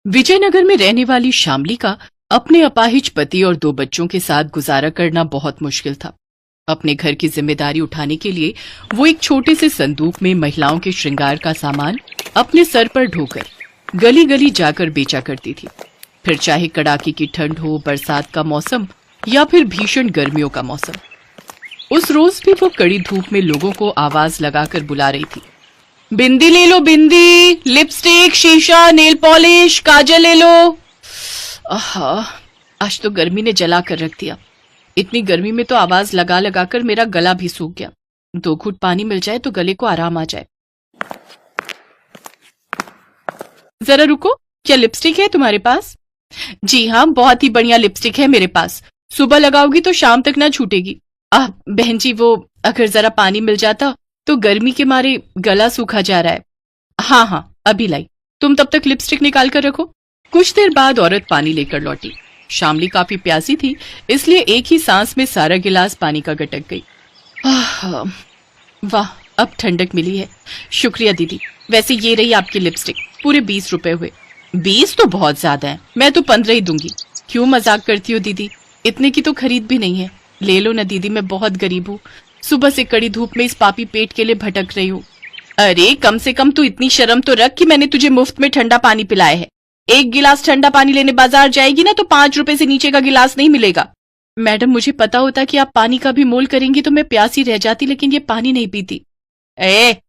विजयनगर में रहने वाली शामली का अपने अपाहिज पति और 2 बच्चों के साथ गुजारा करना बहुत मुश्किल था। अपने घर की जिम्मेदारी उठाने के लिए वो एक छोटे से संदूक में महिलाओं के श्रृंगार का सामान अपने सर पर ढोकर गली गली जाकर बेचा करती थी। फिर चाहे कड़ाके की ठंड हो, बरसात का मौसम या फिर भीषण गर्मियों का मौसम, उस रोज भी वो कड़ी धूप में लोगों को आवाज लगाकर बुला रही थी। बिंदी ले लो, बिंदी, लिपस्टिक, शीशा, नेल पॉलिश, काजल ले लो। आहा, आज तो गर्मी ने जला कर रख दिया। इतनी गर्मी में तो आवाज लगा लगा कर मेरा गला भी सूख गया। 2 घूंट पानी मिल जाए तो गले को आराम आ जाए। जरा रुको, क्या लिपस्टिक है तुम्हारे पास? जी हाँ, बहुत ही बढ़िया लिपस्टिक है मेरे पास। सुबह लगाओगी तो शाम तक ना छूटेगी। बहन जी, वो अगर जरा पानी मिल जाता तो गर्मी के मारे गला सूखा जा रहा है। हाँ हाँ, अभी लाई। तुम तब तक लिपस्टिक निकाल कर रखो। कुछ देर बाद औरत पानी लेकर लौटी। शामली काफी प्यासी थी, इसलिए एक ही सांस में सारा गिलास पानी का गटक गई। वाह, अब ठंडक मिली है। शुक्रिया दीदी। वैसे ये रही आपकी लिपस्टिक, पूरे 20 रुपए हुए। 20 तो बहुत ज्यादा है, मैं तो 15 ही दूंगी। क्यों मजाक करती हो दीदी, इतने की तो खरीद भी नहीं है। ले लो ना दीदी, मैं बहुत गरीब हूँ। सुबह से कड़ी धूप में इस पापी पेट के लिए भटक रही हूँ। अरे कम से कम तू इतनी शर्म तो रख कि मैंने तुझे मुफ्त में ठंडा पानी पिलाया है। 1 गिलास ठंडा पानी लेने बाजार जाएगी ना तो 5 रुपए से नीचे का गिलास नहीं मिलेगा। मैडम, मुझे पता होता कि आप पानी का भी मोल करेंगी तो मैं प्यासी रह जाती, लेकिन ये पानी नहीं पीती।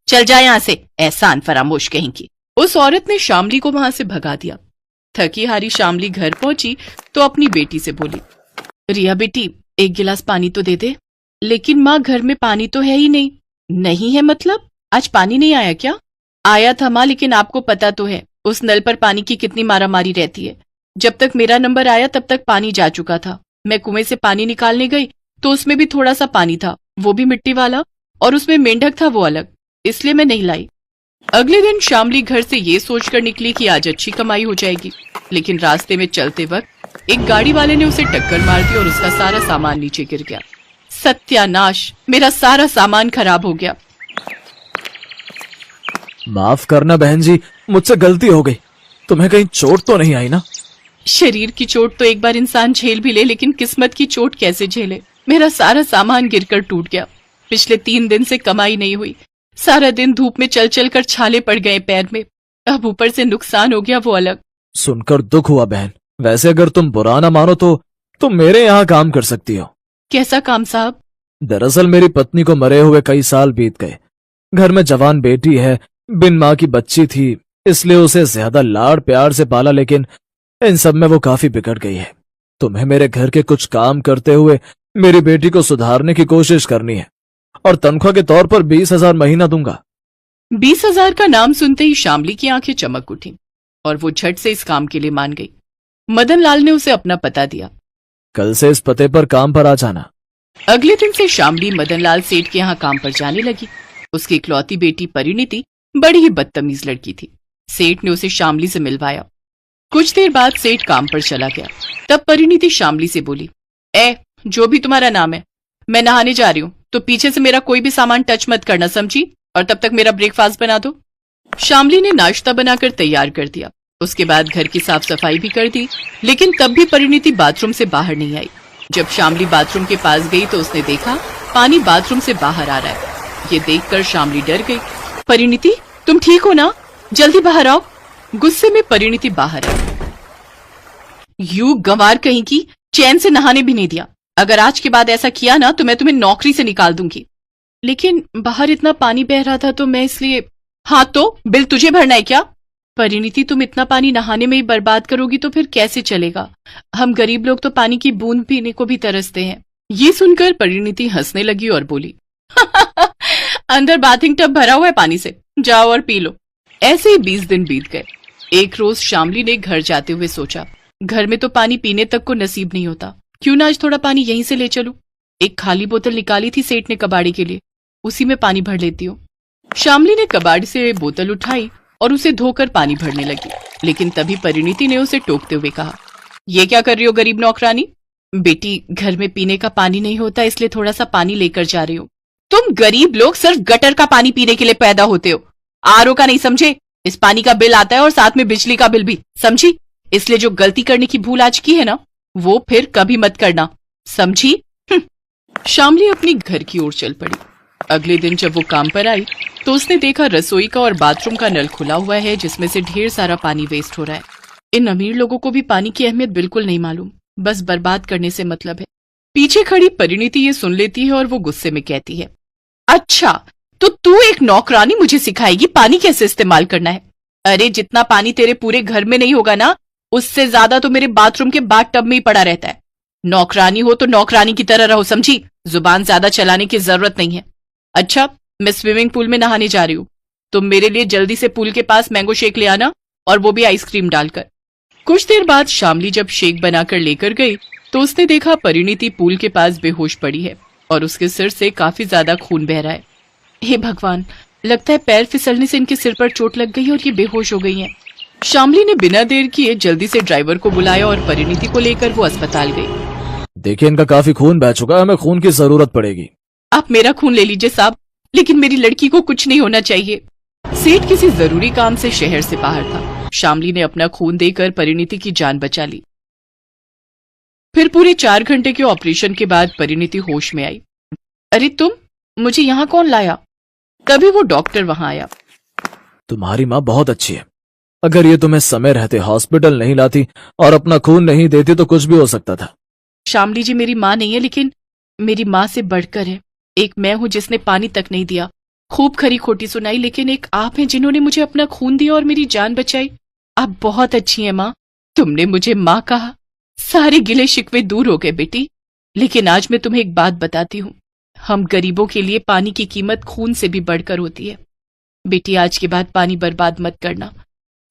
चल जा यहाँ से, एहसान फरामोश कहेंगी। उस औरत ने शामली को वहां से भगा दिया। थकी हारी शामली घर पहुंची तो अपनी बेटी से बोली, रिया बेटी, 1 गिलास पानी तो दे दे। लेकिन माँ, घर में पानी तो है ही नहीं। नहीं है मतलब? आज पानी नहीं आया क्या? आया था माँ, लेकिन आपको पता तो है उस नल पर पानी की कितनी मारामारी रहती है। जब तक मेरा नंबर आया तब तक पानी जा चुका था। मैं कुएं से पानी निकालने गई तो उसमें भी थोड़ा सा पानी था, वो भी मिट्टी वाला, और उसमें मेंढक था, वो अलग, इसलिए मैं नहीं लाई। अगले दिन शामली घर से ये सोचकर निकली कि आज अच्छी कमाई हो जाएगी, लेकिन रास्ते में चलते वक्त एक गाड़ी वाले ने उसे टक्कर मार दी और उसका सारा सामान नीचे गिर गया। सत्यानाश, मेरा सारा सामान खराब हो गया। माफ करना बहन जी, मुझसे गलती हो गई। तुम्हें कहीं चोट तो नहीं आई ना? शरीर की चोट तो एक बार इंसान झेल भी ले, लेकिन किस्मत की चोट कैसे झेले? मेरा सारा सामान गिरकर टूट गया। पिछले 3 दिन से कमाई नहीं हुई। सारा दिन धूप में चल चल कर छाले पड़ गए पैर में। अब ऊपर से नुकसान हो गया, वो अलग। सुनकर दुख हुआ बहन। वैसे अगर तुम बुरा ना मानो तो तुम मेरे यहाँ काम कर सकती हो। कैसा काम साहब? दरअसल मेरी पत्नी को मरे हुए कई साल बीत गए। घर में जवान बेटी है, बिन माँ की बच्ची थी, इसलिए उसे ज्यादा लाड़ प्यार से पाला, लेकिन इन सब में वो काफी बिगड़ गई है। तुम्हें मेरे घर के कुछ काम करते हुए मेरी बेटी को सुधारने की कोशिश करनी है, और तनख्वाह के तौर पर 20,000 महीना दूंगा। 20,000 का नाम सुनते ही शामली की आंखें चमक उठी और वो झट से इस काम के लिए मान गई। मदन लाल ने उसे अपना पता दिया। कल से इस पते पर काम पर आ जाना। अगले दिन से शामली मदन लाल सेठ के यहाँ काम पर जाने लगी। उसकी इकलौती बेटी परिणीति बड़ी ही बदतमीज लड़की थी। सेठ ने उसे शामली से मिलवाया। कुछ देर बाद सेठ काम पर चला गया। तब परिणीति शामली से बोली, जो भी तुम्हारा नाम है, मैं नहाने जा रही हूँ, तो पीछे से मेरा कोई भी सामान टच मत करना, समझी? और तब तक मेरा ब्रेकफास्ट बना दो। शामली ने नाश्ता बनाकर तैयार कर दिया। उसके बाद घर की साफ सफाई भी कर दी, लेकिन तब भी परिणीति बाथरूम से बाहर नहीं आई। जब शामली बाथरूम के पास गई तो उसने देखा पानी बाथरूम से बाहर आ रहा है। ये देखकर शामली डर गई। परिणीति, तुम ठीक हो ना? जल्दी बाहर आओ। गुस्से में परिणीति बाहर आई। यू गंवार कहीं की, चैन से नहाने भी नहीं दिया। अगर आज के बाद ऐसा किया ना तो मैं तुम्हें नौकरी से निकाल दूंगी। लेकिन बाहर इतना पानी बह रहा था तो मैं इसलिए। हाँ तो बिल तुझे भरना है क्या? परिणीति, तुम इतना पानी नहाने में ही बर्बाद करोगी तो फिर कैसे चलेगा? हम गरीब लोग तो पानी की बूंद पीने को भी तरसते हैं। ये सुनकर परिणीति हंसने लगी और बोली, अंदर बाथिंग टब भरा हुआ है पानी से, जाओ और पी लो। ऐसे ही 20 दिन बीत गए। एक रोज शामली ने घर जाते हुए सोचा, घर में तो पानी पीने तक को नसीब नहीं होता, क्यों ना आज थोड़ा पानी यहीं से ले चलूं। एक खाली बोतल निकाली थी सेठ ने कबाड़ी के लिए, उसी में पानी भर लेती हूँ। शामली ने कबाड़ी से बोतल उठाई और उसे धोकर पानी भरने लगी, लेकिन तभी परिणीति ने उसे टोकते हुए कहा, ये क्या कर रही हो गरीब नौकरानी? बेटी, घर में पीने का पानी नहीं होता, इसलिए थोड़ा सा पानी लेकर जा रही हूँ। तुम गरीब लोग सिर्फ गटर का पानी पीने के लिए पैदा होते हो, आरओ का नहीं समझे? इस पानी का बिल आता है और साथ में बिजली का बिल भी, समझी? इसलिए जो गलती करने की भूल आज की है ना, वो फिर कभी मत करना, समझी? शामली अपनी घर की ओर चल पड़ी। अगले दिन जब वो काम पर आई तो उसने देखा रसोई का और बाथरूम का नल खुला हुआ है, जिसमें से ढेर सारा पानी वेस्ट हो रहा है। इन अमीर लोगों को भी पानी की अहमियत बिल्कुल नहीं मालूम, बस बर्बाद करने से मतलब है। पीछे खड़ी परिणीति ये सुन लेती है और वो गुस्से में कहती है, अच्छा तो तू एक नौकरानी मुझे सिखाएगी पानी कैसे इस्तेमाल करना है? अरे जितना पानी तेरे पूरे घर में नहीं होगा ना, उससे ज्यादा तो मेरे बाथरूम के बाथ टब में ही पड़ा रहता है। नौकरानी हो तो नौकरानी की तरह रहो, समझी? जुबान ज्यादा चलाने की जरूरत नहीं है। अच्छा, मैं स्विमिंग पूल में नहाने जा रही हूँ, तुम मेरे लिए जल्दी से पूल के पास मैंगो शेक ले आना, और वो भी आइसक्रीम डालकर। कुछ देर बाद शामली जब शेक बनाकर लेकर गई तो उसने देखा परिणीति पूल के पास बेहोश पड़ी है और उसके सिर से काफी ज्यादा खून बह रहा है। हे भगवान, लगता है पैर फिसलने से इनके सिर पर चोट लग गई और ये बेहोश हो गई हैं। शामली ने बिना देर किए जल्दी से ड्राइवर को बुलाया और परिणीति को लेकर वो अस्पताल गई। देखिए, इनका काफी खून बह चुका है, हमें खून की जरूरत पड़ेगी। आप मेरा खून ले लीजिए साहब, लेकिन मेरी लड़की को कुछ नहीं होना चाहिए। सेठ किसी जरूरी काम से शहर से बाहर था। शामली ने अपना खून देकर परिणीति की जान बचा ली। फिर पूरे 4 घंटे के ऑपरेशन के बाद परिणीति होश में आई। अरे तुम, मुझे यहाँ कौन लाया? तभी वो डॉक्टर वहां आया। तुम्हारी माँ बहुत अच्छी है, अगर ये तुम्हें समय रहते हॉस्पिटल नहीं लाती और अपना खून नहीं देती तो कुछ भी हो सकता था। शामली जी मेरी माँ नहीं है, लेकिन मेरी माँ से बढ़कर है। एक मैं हूं जिसने पानी तक नहीं दिया, खूब खरी खोटी सुनाई, लेकिन एक आप हैं जिन्होंने मुझे अपना खून दिया और मेरी जान बचाई। आप बहुत अच्छी हैं माँ, तुमने मुझे माँ कहा, सारे गिले शिकवे दूर हो गए बेटी। लेकिन आज मैं तुम्हें एक बात बताती हूँ, हम गरीबों के लिए पानी की कीमत खून से भी बढ़कर होती है। बेटी, आज के बाद पानी बर्बाद मत करना,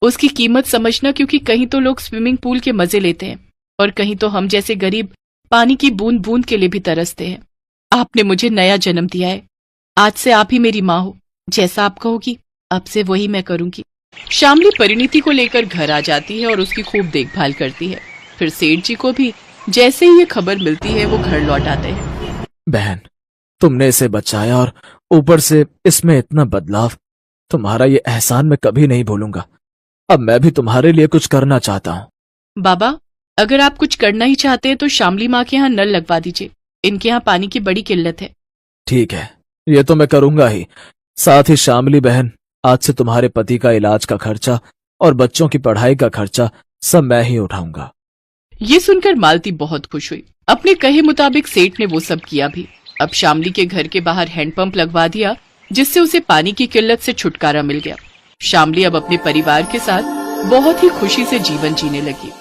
उसकी कीमत समझना, क्योंकि कहीं तो लोग स्विमिंग पूल के मजे लेते हैं और कहीं तो हम जैसे गरीब पानी की बूंद बूंद के लिए भी तरसते हैं। आपने मुझे नया जन्म दिया है, आज से आप ही मेरी माँ हो, जैसा आप कहोगी अब से वही मैं करूंगी। शामली परिणीति को लेकर घर आ जाती है और उसकी खूब देखभाल करती है। फिर सेठ जी को भी जैसे ही ये खबर मिलती है वो घर लौट आते हैं। बहन, तुमने इसे बचाया और ऊपर से इसमें इतना बदलाव, तुम्हारा ये एहसान मैं कभी नहीं भूलूंगा। अब मैं भी तुम्हारे लिए कुछ करना चाहता हूँ। बाबा, अगर आप कुछ करना ही चाहते हैं तो शामली माँ के यहाँ नल लगवा दीजिए, इनके यहाँ पानी की बड़ी किल्लत है। ठीक है, ये तो मैं करूंगा ही। साथ ही शामली बहन, आज से तुम्हारे पति का इलाज का खर्चा और बच्चों की पढ़ाई का खर्चा सब मैं ही उठाऊंगा। ये सुनकर मालती बहुत खुश हुई। अपने कहे मुताबिक सेठ ने वो सब किया भी। अब शामली के घर के बाहर हैंडपंप लगवा दिया, जिससे उसे पानी की किल्लत से छुटकारा मिल गया। शामली अब अपने परिवार के साथ बहुत ही खुशी से जीवन जीने लगी।